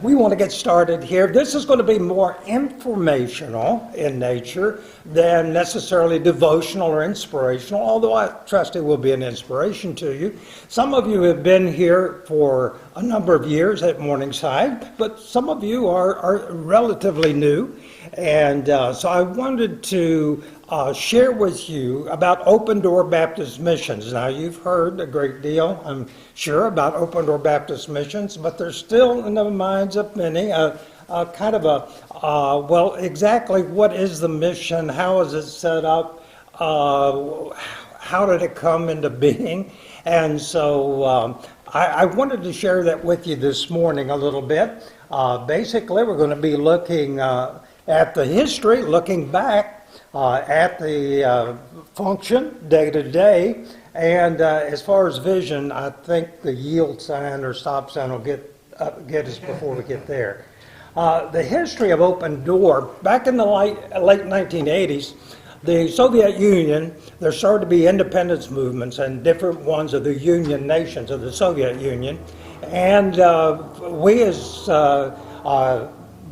we want to get started here. This is going to be more informational in nature than necessarily devotional or inspirational, although I trust it will be an inspiration to you. Some of you have been here for a number of years at Morningside, but some of you are relatively new. And so I wanted to share with you about Open Door Baptist Missions. Now, you've heard a great deal, I'm sure, about Open Door Baptist Missions, but there's still in the minds of many well, exactly what is the mission? How is it set up? How did it come into being? And so I wanted to share that with you this morning a little bit. Basically, we're going to be looking at the history, looking back at the function day to day, and as far as vision, I think the yield sign or stop sign will get us before we get there. The history of Open Door, back in the late 1980s, the Soviet Union, there started to be independence movements and different ones of the Union nations of the Soviet Union, and we as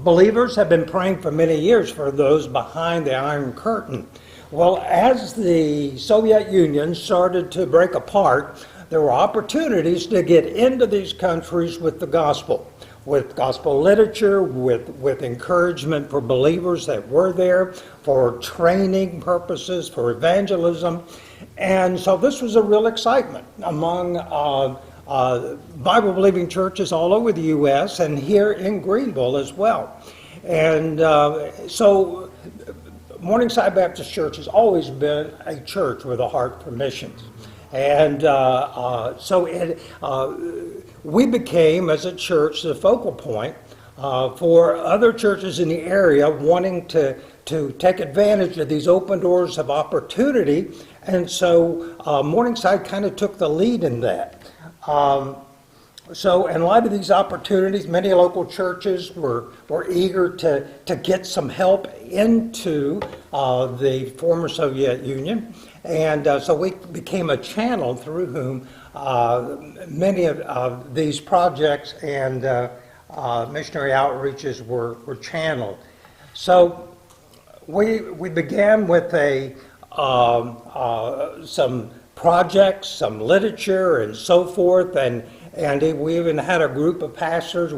believers have been praying for many years for those behind the Iron Curtain. Well, as the Soviet Union started to break apart, there were opportunities to get into these countries with the gospel literature, with encouragement for believers that were there, for training purposes, for evangelism. And so this was a real excitement among Bible-believing churches all over the U.S. and here in Greenville as well. And so Morningside Baptist Church has always been a church with a heart for missions. And we became, as a church, the focal point for other churches in the area wanting to take advantage of these open doors of opportunity. And so Morningside kind of took the lead in that. So in light of these opportunities, many local churches were eager to get some help into the former Soviet Union. And so we became a channel through whom many of these projects and missionary outreaches were channeled. So we began with some projects, some literature, and so forth, and we even had a group of pastors. They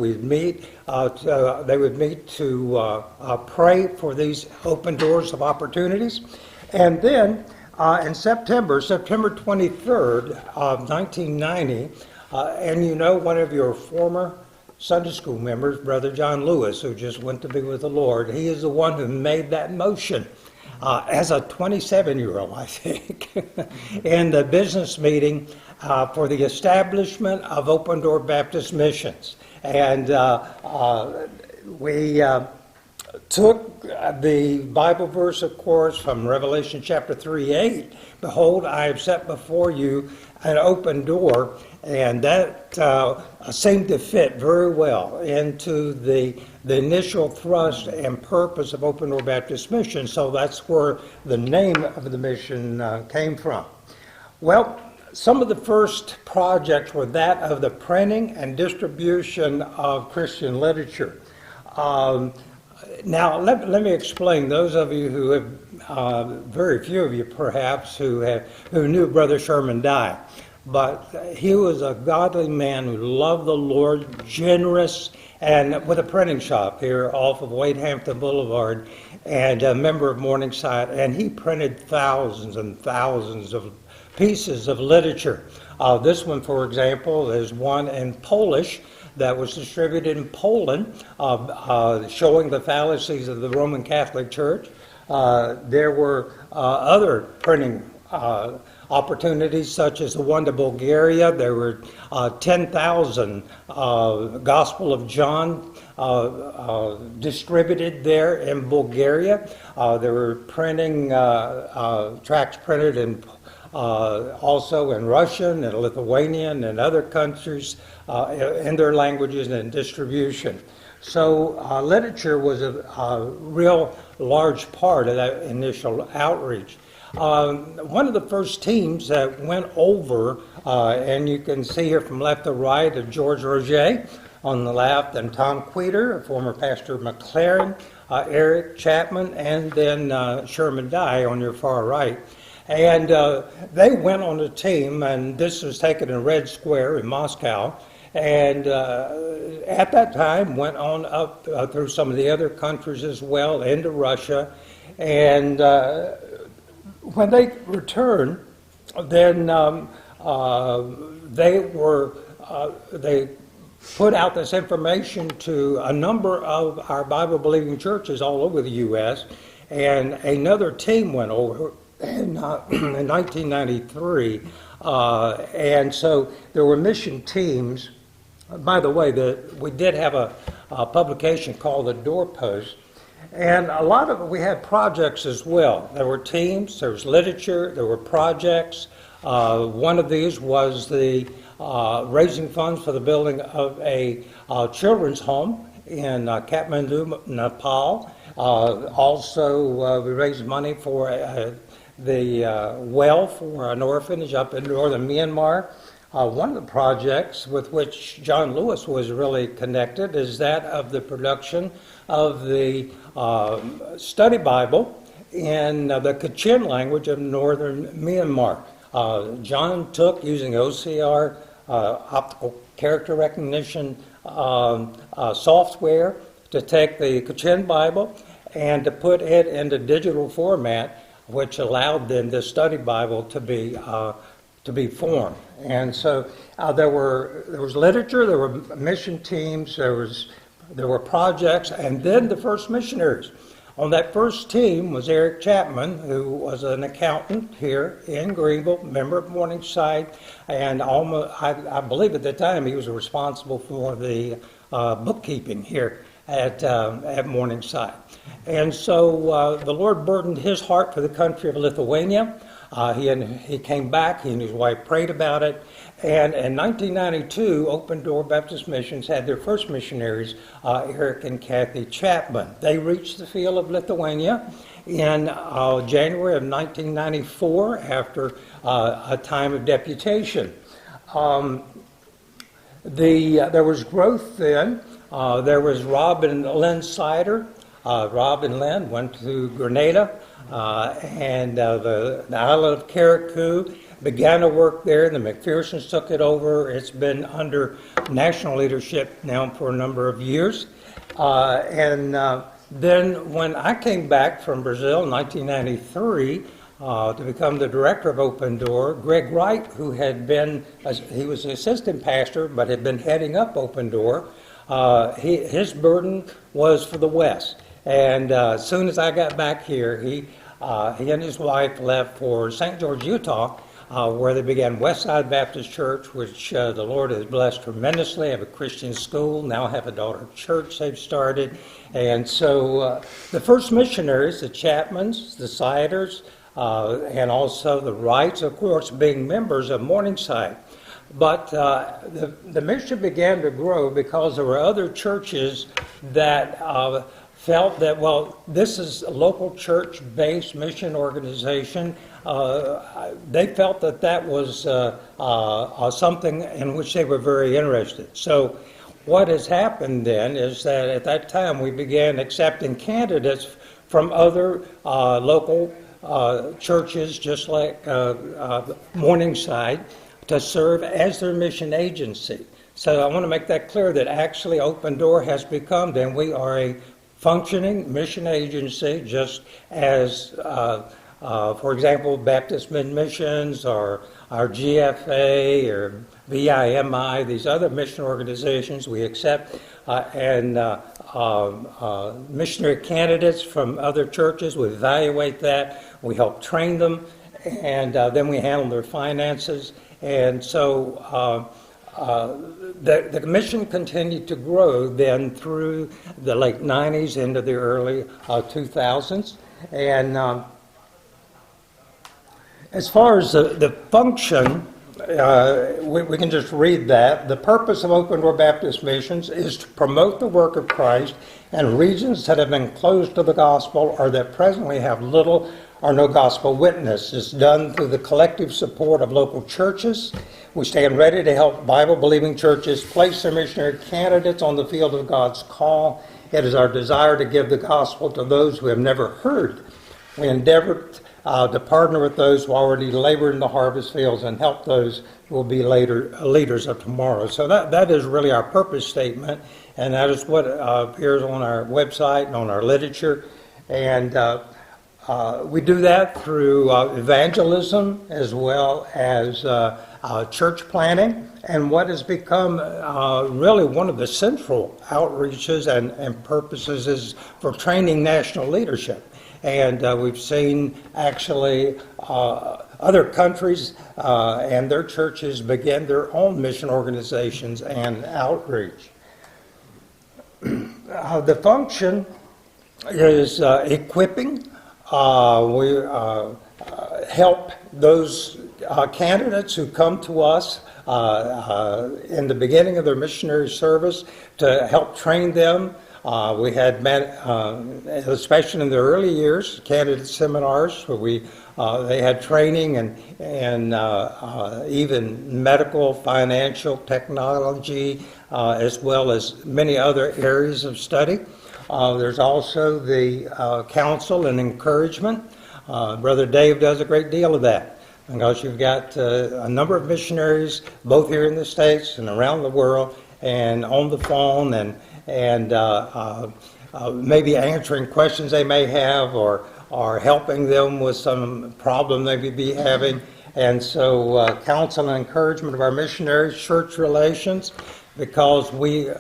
would meet to pray for these open doors of opportunities. And then in September 23rd of 1990, and you know, one of your former Sunday school members, Brother John Lewis, who just went to be with the Lord, he is the one who made that motion. As a 27-year-old, I think, in the business meeting for the establishment of Open Door Baptist Missions. And we took the Bible verse, of course, from Revelation chapter 3:8. Behold, I have set before you an open door, and that seemed to fit very well into the initial thrust and purpose of Open Door Baptist Mission. So that's where the name of the mission came from. Well, some of the first projects were that of the printing and distribution of Christian literature. Now, let me explain. Those of you who have, very few of you perhaps, who knew Brother Sherman Dye, but he was a godly man who loved the Lord, generous, and with a printing shop here off of Wade Hampton Boulevard, and a member of Morningside, and he printed thousands and thousands of pieces of literature. This one, for example, is one in Polish that was distributed in Poland, showing the fallacies of the Roman Catholic Church. There were other printing opportunities, such as the one to Bulgaria. There were 10,000 Gospel of John distributed there in Bulgaria. There were printing tracts printed in also in Russian and Lithuanian and other countries in their languages and distribution. So literature was a real large part of that initial outreach. One of the first teams that went over, and you can see here from left to right, of George Roget, on the left, and Tom Queter, former pastor of McLaren, Eric Chapman, and then Sherman Dye on your far right. And they went on a team, and this was taken in Red Square in Moscow, and at that time went on up through some of the other countries as well, into Russia. And when they returned, then they put out this information to a number of our Bible-believing churches all over the U.S., and another team went over in 1993, and so there were mission teams. By the way, we did have a publication called The Doorpost, and a lot of it, we had projects as well. There were teams, there was literature, there were projects. One of these was the raising funds for the building of a children's home in Kathmandu, Nepal. Also, we raised money for the well for an orphanage up in northern Myanmar. One of the projects with which John Lewis was really connected is that of the production of the study Bible in the Kachin language of northern Myanmar. John took, using OCR, optical character recognition software, to take the Kachin Bible and to put it into digital format, which allowed then the study Bible to be formed. And so there was literature, there were mission teams, there were projects, and then the first missionaries. On that first team was Eric Chapman, who was an accountant here in Greenville, member of Morningside, and I believe at the time he was responsible for the bookkeeping here at Morningside. And so the Lord burdened his heart for the country of Lithuania. He came back, he and his wife prayed about it, and in 1992, Open Door Baptist Missions had their first missionaries, Eric and Kathy Chapman. They reached the field of Lithuania in January of 1994 after a time of deputation. There was growth then. There was Rob and Lynn Sider. Rob and Lynn went to Grenada and the island of Carriacou, began to work there. The McPhersons took it over. It's been under national leadership now for a number of years. Then when I came back from Brazil in 1993 to become the director of Open Door, Greg Wright, who had been, he was the assistant pastor, but had been heading up Open Door, his burden was for the West. And as soon as I got back here, he and his wife left for St. George, Utah, where they began Westside Baptist Church, which the Lord has blessed tremendously. Have a Christian school, now have a daughter church they've started. And so the first missionaries, the Chapmans, the Siders, and also the Wrights, of course, being members of Morningside. But the mission began to grow because there were other churches that felt that, well, this is a local church-based mission organization. They felt that that was something in which they were very interested. So what has happened then is that at that time we began accepting candidates from other local churches, just like Morningside, to serve as their mission agency. So I want to make that clear that actually Open Door has become, then we are a functioning mission agency, just as, for example, Baptist Mid-Missions or our GFA or VIMI, these other mission organizations we accept, and missionary candidates from other churches. We evaluate that, we help train them, and then we handle their finances. And so the mission continued to grow then through the late 90s into the early 2000s. And as far as the function, we can just read that. The purpose of Open Door Baptist Missions is to promote the work of Christ in regions that have been closed to the gospel or that presently have little or no gospel witness. It's done through the collective support of local churches. We stand ready to help Bible-believing churches place their missionary candidates on the field of God's call. It is our desire to give the gospel to those who have never heard. We endeavor to partner with those who already labor in the harvest fields and help those who will be later leaders of tomorrow. So that is really our purpose statement, and that is what appears on our website and on our literature. And we do that through evangelism as well as church planting, and what has become really one of the central outreaches and purposes is for training national leadership. And we've seen actually other countries and their churches begin their own mission organizations and outreach. The function is equipping. We help those candidates who come to us in the beginning of their missionary service to help train them. We had, especially in the early years, candidate seminars where they had training and even medical, financial, technology, as well as many other areas of study. There's also the counsel and encouragement. Brother Dave does a great deal of that, because you've got a number of missionaries, both here in the States and around the world, and on the phone, and maybe answering questions they may have, or helping them with some problem they may be having. And so counsel and encouragement of our missionaries, church relations, because we,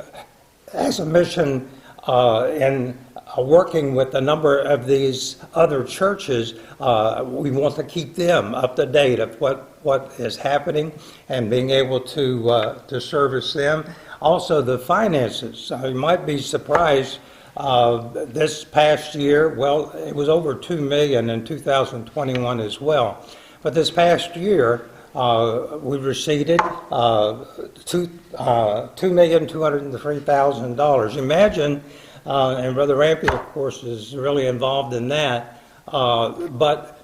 as a mission, in working with a number of these other churches, we want to keep them up to date of what is happening and being able to service them. Also, the finances. You might be surprised. This past year, well, it was over $2 million in 2021 as well. But this past year, we received $2,203,000. Imagine, and Brother Rampy, of course, is really involved in that. But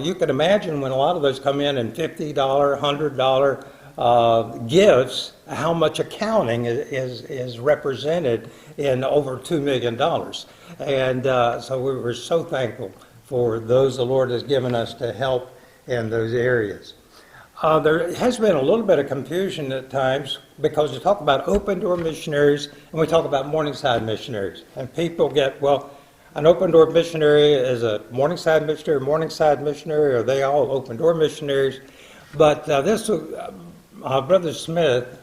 you can imagine when a lot of those come in $50, $100 gifts, how much accounting is represented in over $2 million. And so we were so thankful for those the Lord has given us to help in those areas. There has been a little bit of confusion at times, because we talk about open door missionaries and we talk about Morningside missionaries. And people get, well, an open door missionary is a Morningside missionary, or they all open door missionaries. But Brother Smith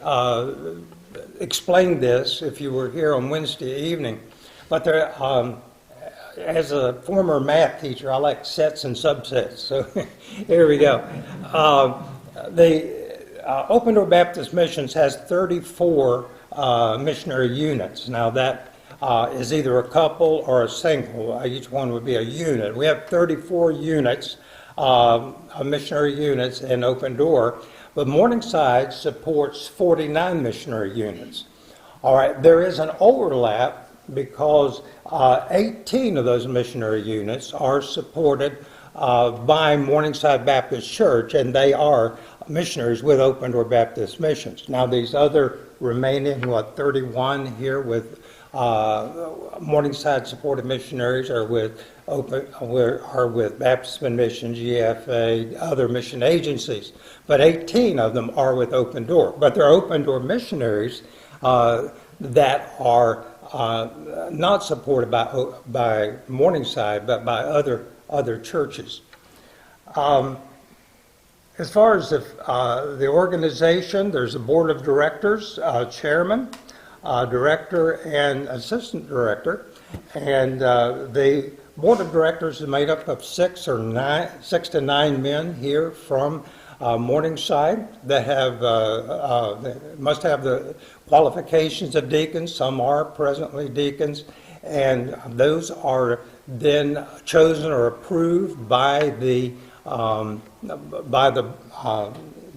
explained this if you were here on Wednesday evening. But there, as a former math teacher, I like sets and subsets. So here we go. The Open Door Baptist Missions has 34 missionary units. Now that is either a couple or a single. Each one would be a unit. We have 34 units, missionary units in Open Door, but Morningside supports 49 missionary units. All right, there is an overlap because 18 of those missionary units are supported by Morningside Baptist Church, and they are missionaries with Open Door Baptist Missions. Now these other remaining, 31 here with Morningside supported missionaries are with Baptist Missions, GFA, other mission agencies. But 18 of them are with Open Door. But they're Open Door missionaries that are not supported by Morningside, but by other churches. As far as the organization, there's a board of directors, chairman, director, and assistant director. And the board of directors is made up of 6 to 9 men here from Morningside that must have the qualifications of deacons. Some are presently deacons, and those are then chosen or approved by the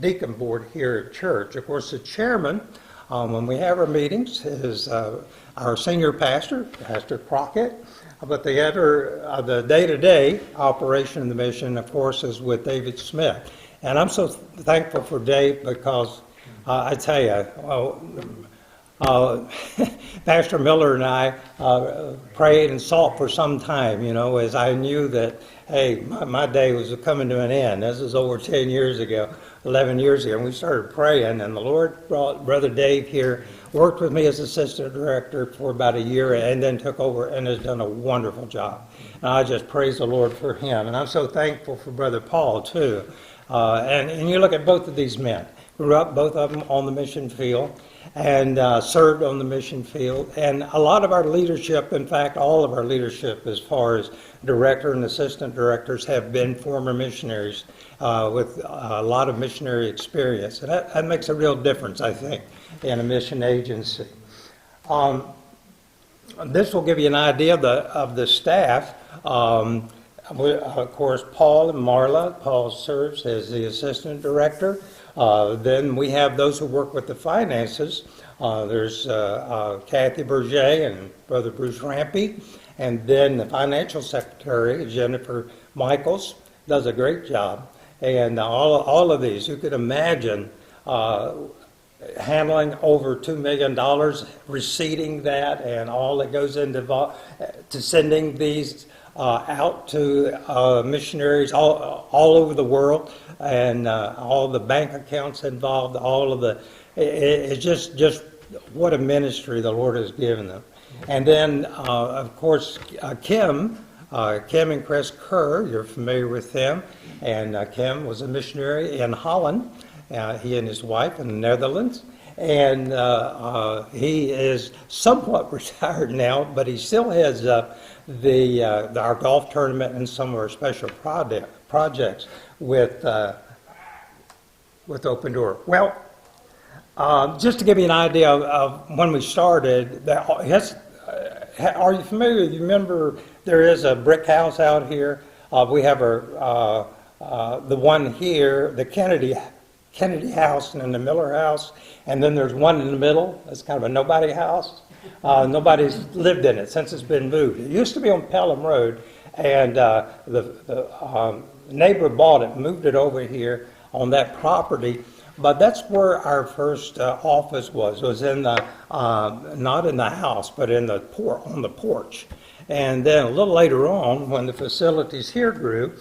deacon board here at church. Of course, the chairman, when we have our meetings, is our senior pastor, Pastor Crockett. But the day-to-day operation of the mission, of course, is with David Smith. And I'm so thankful for Dave because I tell you, Pastor Miller and I prayed and sought for some time, as I knew that, hey, my day was coming to an end. This is over 10 years ago, 11 years ago. And we started praying, and the Lord brought Brother Dave here, worked with me as assistant director for about a year, and then took over and has done a wonderful job. And I just praise the Lord for him. And I'm so thankful for Brother Paul, too. And you look at both of these men, grew up, both of them, on the mission field, and served on the mission field. And a lot of our leadership, in fact, all of our leadership as far as director and assistant directors have been former missionaries with a lot of missionary experience. And that makes a real difference, I think, in a mission agency. This will give you an idea of the staff. Of course, Paul and Marla. Paul serves as the assistant director. Then we have those who work with the finances. There's Kathy Berger and Brother Bruce Rampy. And then the financial secretary, Jennifer Michaels, does a great job. And all of these, you could imagine handling over $2 million, receipting that, and all that goes into sending these out to missionaries all over the world, and all the bank accounts involved, all of it's just what a ministry the Lord has given them. And then, of course, Kim and Chris Kerr, you're familiar with them, and Kim was a missionary in Holland, he and his wife in the Netherlands, and he is somewhat retired now, but he still heads up our golf tournament and some of our special projects with Open Door. Well, just to give you an idea of when we started, are you familiar? You remember there is a brick house out here. We have the one here, the Kennedy house, and then the Miller house, and then there's one in the middle. That's kind of a nobody house. Nobody's lived in it since it's been moved. It used to be on Pelham Road, and the neighbor bought it, moved it over here on that property. But that's where our first office was. It was in the not in the house, but on the porch. And then a little later on, when the facilities here grew,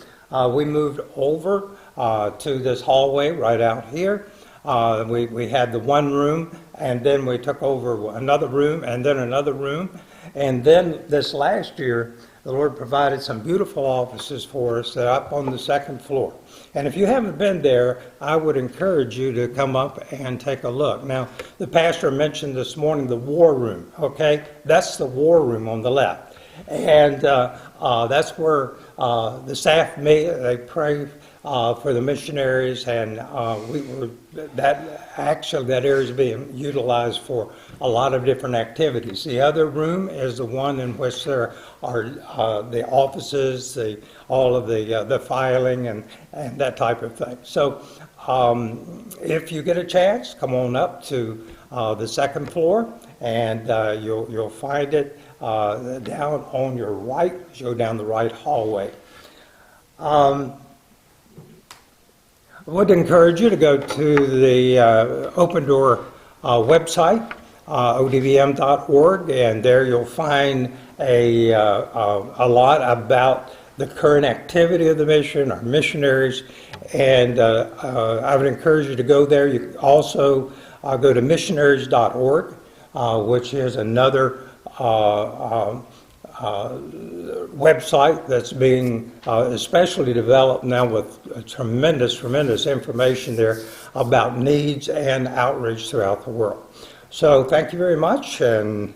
we moved over to this hallway right out here. We had the one room, and then we took over another room, and then another room. And then this last year, the Lord provided some beautiful offices for us up on the second floor. And if you haven't been there, I would encourage you to come up and take a look. Now, the pastor mentioned this morning the war room, okay? That's the war room on the left. And that's where the staff meet, they pray for the missionaries, and that area is being utilized for a lot of different activities. The other room is the one in which there are the offices, all of the filing and that type of thing. So if you get a chance, come on up to the second floor, and you'll find it down on your right, as you go down the right hallway. I would encourage you to go to the Open Door website, odbm.org, and there you'll find a lot about the current activity of the mission, our missionaries, and I would encourage you to go there. You can also go to missionaries.org, which is another website that's being especially developed now with tremendous information there about needs and outreach throughout the world. So thank you very much, and